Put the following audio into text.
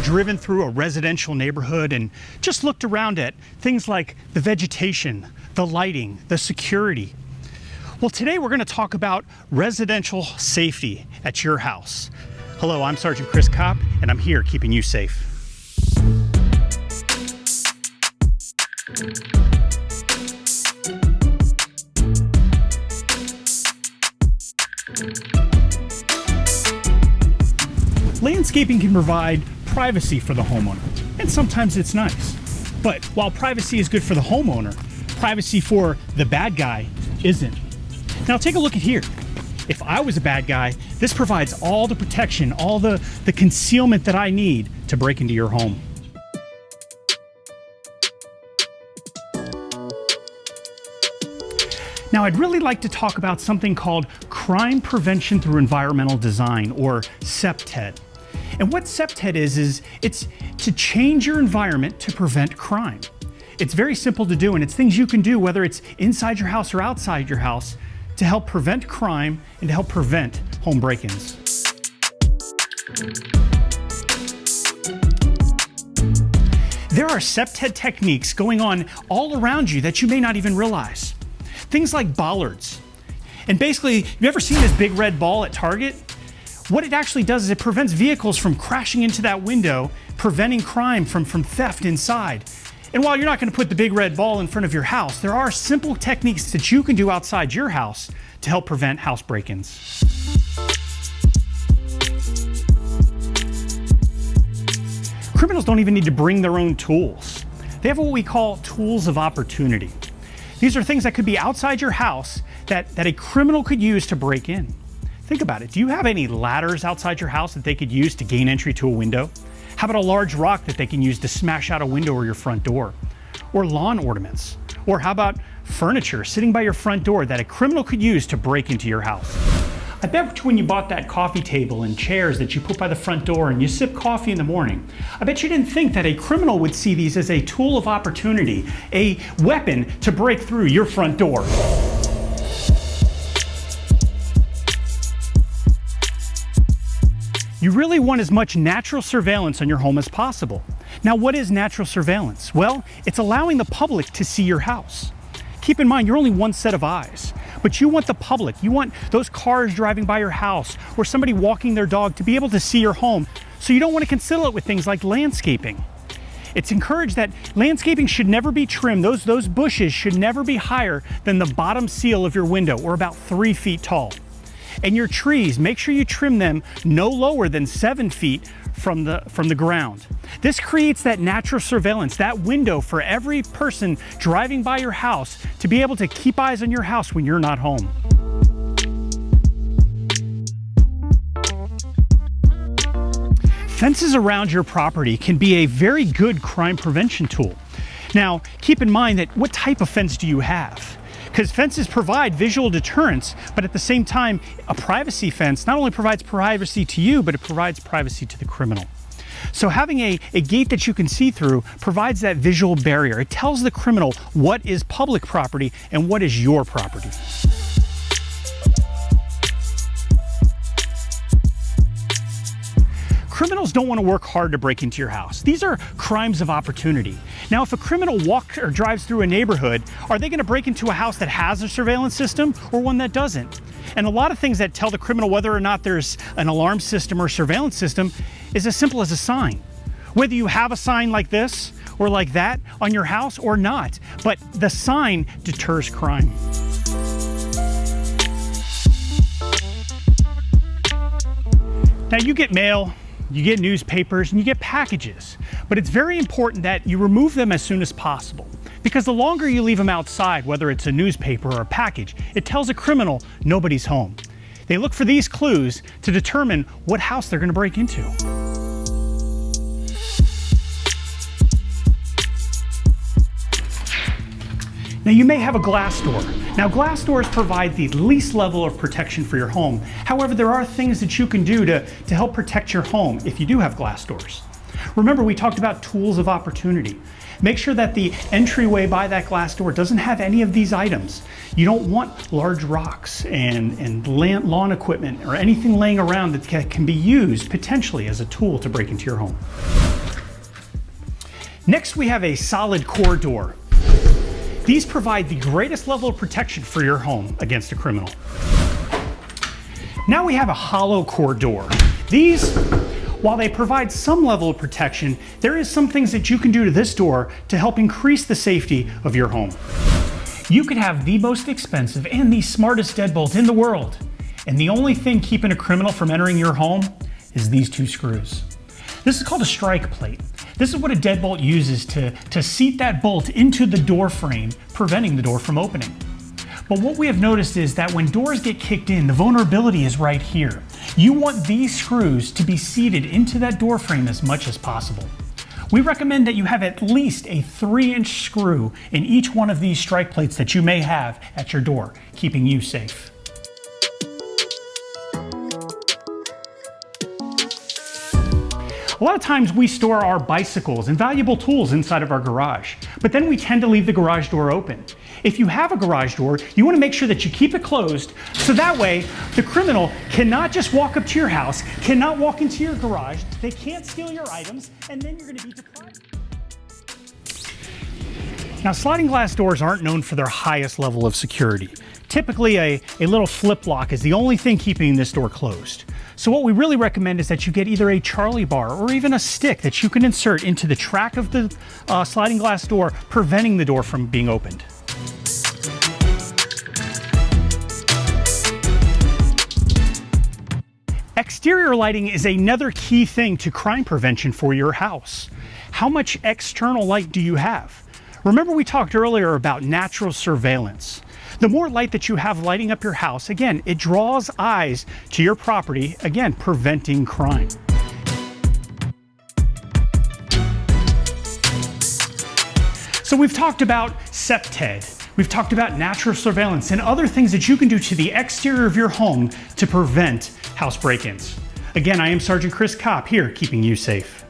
driven through a residential neighborhood and just looked around at things like the vegetation, the lighting, the security? Well, today we're going to talk about residential safety at your house. Hello, I'm Sergeant Chris Kopp, and I'm here keeping you safe. Landscaping can provide privacy for the homeowner, and sometimes it's nice. But while privacy is good for the homeowner, privacy for the bad guy isn't. Now take a look at here. If I was a bad guy, this provides all the protection, all the concealment that I need to break into your home. Now, I'd really like to talk about something called crime prevention through environmental design, or CPTED. And what CPTED is it's to change your environment to prevent crime. It's very simple to do, and it's things you can do, whether it's inside your house or outside your house, to help prevent crime and to help prevent home break-ins. There are CPTED techniques going on all around you that you may not even realize. Things like bollards. And basically, have you ever seen this big red ball at Target? What it actually does is it prevents vehicles from crashing into that window, preventing crime from theft inside. And while you're not going to put the big red ball in front of your house, there are simple techniques that you can do outside your house to help prevent house break-ins. Criminals don't even need to bring their own tools. They have what we call tools of opportunity. These are things that could be outside your house that a criminal could use to break in. Think about it. Do you have any ladders outside your house that they could use to gain entry to a window? How about a large rock that they can use to smash out a window or your front door? Or lawn ornaments? Or how about furniture sitting by your front door that a criminal could use to break into your house? I bet when you bought that coffee table and chairs that you put by the front door and you sip coffee in the morning, I bet you didn't think that a criminal would see these as a tool of opportunity, a weapon to break through your front door. You really want as much natural surveillance on your home as possible. Now, what is natural surveillance? Well, it's allowing the public to see your house. Keep in mind, you're only one set of eyes, but you want the public, you want those cars driving by your house or somebody walking their dog to be able to see your home, so you don't want to conceal it with things like landscaping. It's encouraged that landscaping should never be trimmed. Those bushes should never be higher than the bottom seal of your window, or about 3 feet tall. And your trees, make sure you trim them no lower than 7 feet from the ground. This creates that natural surveillance, that window for every person driving by your house to be able to keep eyes on your house when you're not home. Fences around your property can be a very good crime prevention tool. Now, keep in mind that what type of fence do you have? Because fences provide visual deterrence, but at the same time, a privacy fence not only provides privacy to you, but it provides privacy to the criminal. So having a gate that you can see through provides that visual barrier. It tells the criminal what is public property and what is your property. Criminals don't want to work hard to break into your house. These are crimes of opportunity. Now, if a criminal walks or drives through a neighborhood, are they going to break into a house that has a surveillance system or one that doesn't? And a lot of things that tell the criminal whether or not there's an alarm system or surveillance system is as simple as a sign. Whether you have a sign like this or like that on your house or not, but the sign deters crime. Now, you get mail, you get newspapers, and you get packages, but it's very important that you remove them as soon as possible, because the longer you leave them outside, whether it's a newspaper or a package, it tells a criminal nobody's home. They look for these clues to determine what house they're going to break into. Now, you may have a glass door. Now, glass doors provide the least level of protection for your home. However, there are things that you can do to help protect your home if you do have glass doors. Remember, we talked about tools of opportunity. Make sure that the entryway by that glass door doesn't have any of these items. You don't want large rocks and lawn equipment or anything laying around that can be used potentially as a tool to break into your home. Next, we have a solid core door. These provide the greatest level of protection for your home against a criminal. Now we have a hollow core door. These, while they provide some level of protection, there is some things that you can do to this door to help increase the safety of your home. You could have the most expensive and the smartest deadbolt in the world, and the only thing keeping a criminal from entering your home is these two screws. This is called a strike plate. This is what a deadbolt uses to seat that bolt into the door frame, preventing the door from opening. But what we have noticed is that when doors get kicked in, the vulnerability is right here. You want these screws to be seated into that door frame as much as possible. We recommend that you have at least a 3-inch screw in each one of these strike plates that you may have at your door, keeping you safe. A lot of times we store our bicycles and valuable tools inside of our garage, but then we tend to leave the garage door open. If you have a garage door, you want to make sure that you keep it closed so that way the criminal cannot just walk up to your house, cannot walk into your garage, they can't steal your items, and then you're going to be deprived. Now, sliding glass doors aren't known for their highest level of security. Typically, a little flip lock is the only thing keeping this door closed. So what we really recommend is that you get either a Charlie bar or even a stick that you can insert into the track of the sliding glass door, preventing the door from being opened. Exterior lighting is another key thing to crime prevention for your house. How much external light do you have? Remember we talked earlier about natural surveillance. The more light that you have lighting up your house, again, it draws eyes to your property, again, preventing crime. So we've talked about SEPTED, we've talked about natural surveillance and other things that you can do to the exterior of your home to prevent house break-ins. Again, I am Sergeant Chris Kopp here, keeping you safe.